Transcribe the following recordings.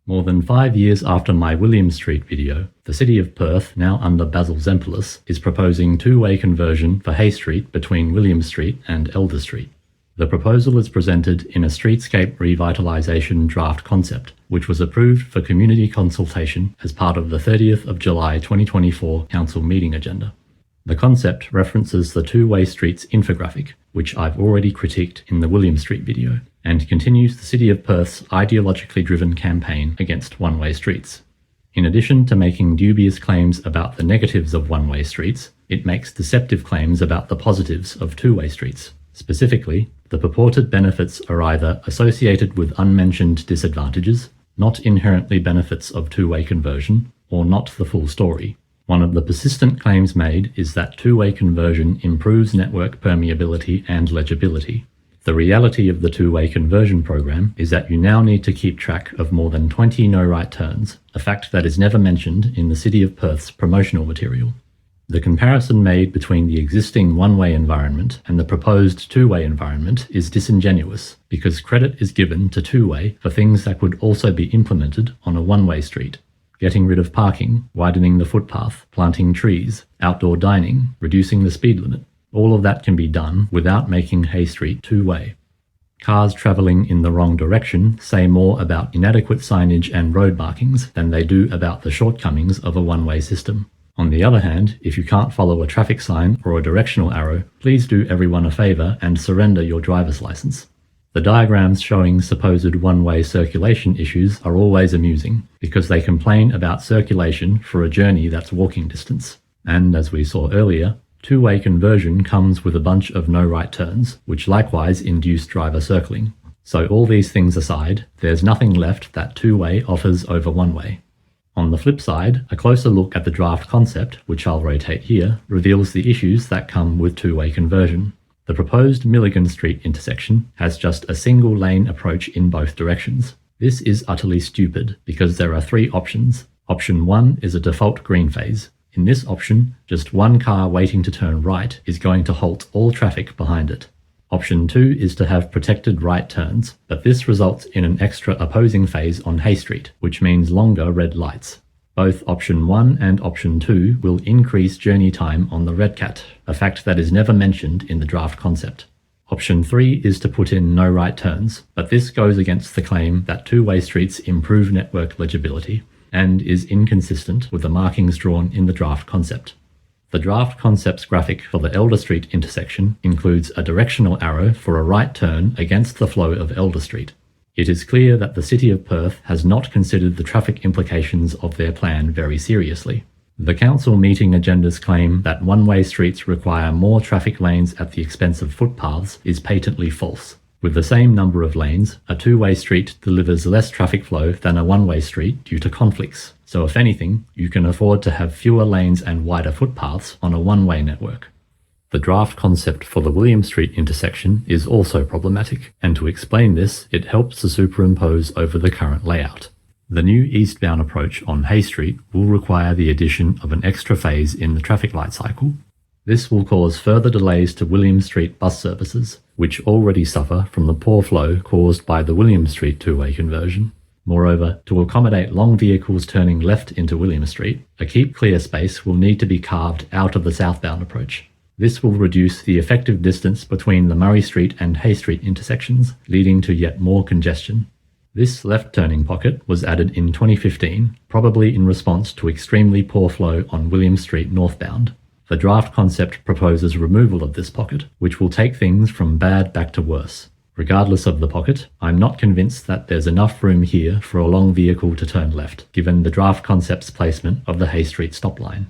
More than 5 years after my William Street video, the City of Perth, now under Basil Zempilas, is proposing two-way conversion for Hay Street between William Street and Elder Street. The proposal is presented in a streetscape revitalisation draft concept, which was approved for community consultation as part of the 30th of July 2024 Council meeting agenda. The concept references the two-way streets infographic, which I've already critiqued in the William Street video, and continues the City of Perth's ideologically driven campaign against one-way streets. In addition to making dubious claims about the negatives of one-way streets, it makes deceptive claims about the positives of two-way streets. Specifically, the purported benefits are either associated with unmentioned disadvantages, not inherently benefits of two-way conversion, or not the full story. One of the persistent claims made is that two-way conversion improves network permeability and legibility. The reality of the two-way conversion program is that you now need to keep track of more than 20 no-right turns, a fact that is never mentioned in the City of Perth's promotional material. The comparison made between the existing one-way environment and the proposed two-way environment is disingenuous, because credit is given to two-way for things that could also be implemented on a one-way street. Getting rid of parking, widening the footpath, planting trees, outdoor dining, reducing the speed limit. All of that can be done without making Hay Street two-way. Cars travelling in the wrong direction say more about inadequate signage and road markings than they do about the shortcomings of a one-way system. On the other hand, if you can't follow a traffic sign or a directional arrow, please do everyone a favour and surrender your driver's licence. The diagrams showing supposed one-way circulation issues are always amusing, because they complain about circulation for a journey that's walking distance. And as we saw earlier, two-way conversion comes with a bunch of no-right turns, which likewise induce driver circling. So all these things aside, there's nothing left that two-way offers over one-way. On the flip side, a closer look at the draft concept, which I'll rotate here, reveals the issues that come with two-way conversion. The proposed Milligan Street intersection has just a single lane approach in both directions. This is utterly stupid because there are three options. Option 1 is a default green phase. In this option, just one car waiting to turn right is going to halt all traffic behind it. Option 2 is to have protected right turns, but this results in an extra opposing phase on Hay Street, which means longer red lights. Both Option 1 and Option 2 will increase journey time on the Redcat, a fact that is never mentioned in the draft concept. Option 3 is to put in no right turns, but this goes against the claim that two-way streets improve network legibility, and is inconsistent with the markings drawn in the draft concept. The draft concept's graphic for the Elder Street intersection includes a directional arrow for a right turn against the flow of Elder Street. It is clear that the City of Perth has not considered the traffic implications of their plan very seriously. The council meeting agenda's claim that one-way streets require more traffic lanes at the expense of footpaths is patently false. With the same number of lanes, a two-way street delivers less traffic flow than a one-way street due to conflicts. So if anything, you can afford to have fewer lanes and wider footpaths on a one-way network. The draft concept for the William Street intersection is also problematic, and to explain this, it helps to superimpose over the current layout. The new eastbound approach on Hay Street will require the addition of an extra phase in the traffic light cycle. This will cause further delays to William Street bus services, which already suffer from the poor flow caused by the William Street two-way conversion. Moreover, to accommodate long vehicles turning left into William Street, a keep clear space will need to be carved out of the southbound approach. This will reduce the effective distance between the Murray Street and Hay Street intersections, leading to yet more congestion. This left turning pocket was added in 2015, probably in response to extremely poor flow on William Street northbound. The draft concept proposes removal of this pocket, which will take things from bad back to worse. Regardless of the pocket, I'm not convinced that there's enough room here for a long vehicle to turn left, given the draft concept's placement of the Hay Street stop line.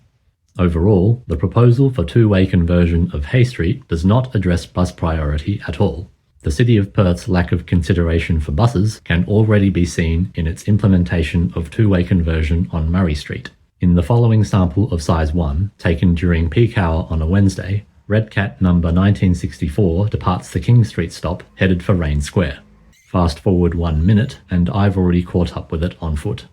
Overall, the proposal for two-way conversion of Hay Street does not address bus priority at all. The City of Perth's lack of consideration for buses can already be seen in its implementation of two-way conversion on Murray Street. In the following sample of size 1, taken during peak hour on a Wednesday, Redcat number 1964 departs the King Street stop headed for Rain Square. Fast forward 1 minute and I've already caught up with it on foot.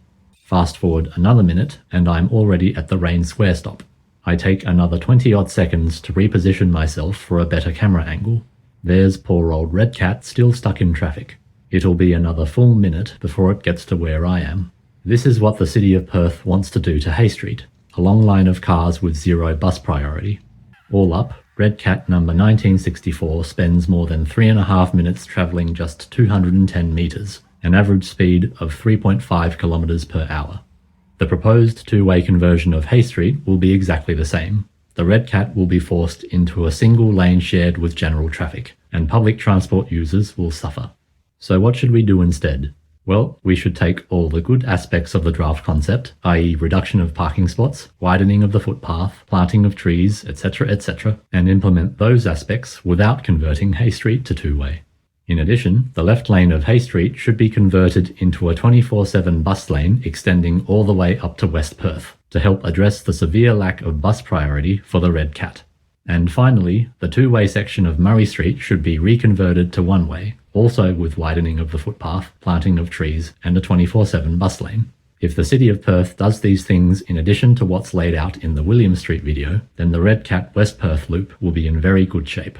Fast forward another minute and I'm already at the Rain Square stop. I take another 20-odd seconds to reposition myself for a better camera angle. There's poor old Redcat still stuck in traffic. It'll be another full minute before it gets to where I am. This is what the City of Perth wants to do to Hay Street, a long line of cars with zero bus priority. All up, Red Cat number 1964 spends more than 3.5 minutes travelling just 210 metres, an average speed of 3.5 kilometres per hour. The proposed two-way conversion of Hay Street will be exactly the same. The Red Cat will be forced into a single lane shared with general traffic, and public transport users will suffer. So what should we do instead? Well, we should take all the good aspects of the draft concept, i.e. reduction of parking spots, widening of the footpath, planting of trees, etc., and implement those aspects without converting Hay Street to two-way. In addition, the left lane of Hay Street should be converted into a 24/7 bus lane extending all the way up to West Perth to help address the severe lack of bus priority for the Red Cat. And finally, the two-way section of Murray Street should be reconverted to one-way, also with widening of the footpath, planting of trees, and a 24/7 bus lane. If the City of Perth does these things in addition to what's laid out in the William Street video, then the Red Cat West Perth loop will be in very good shape.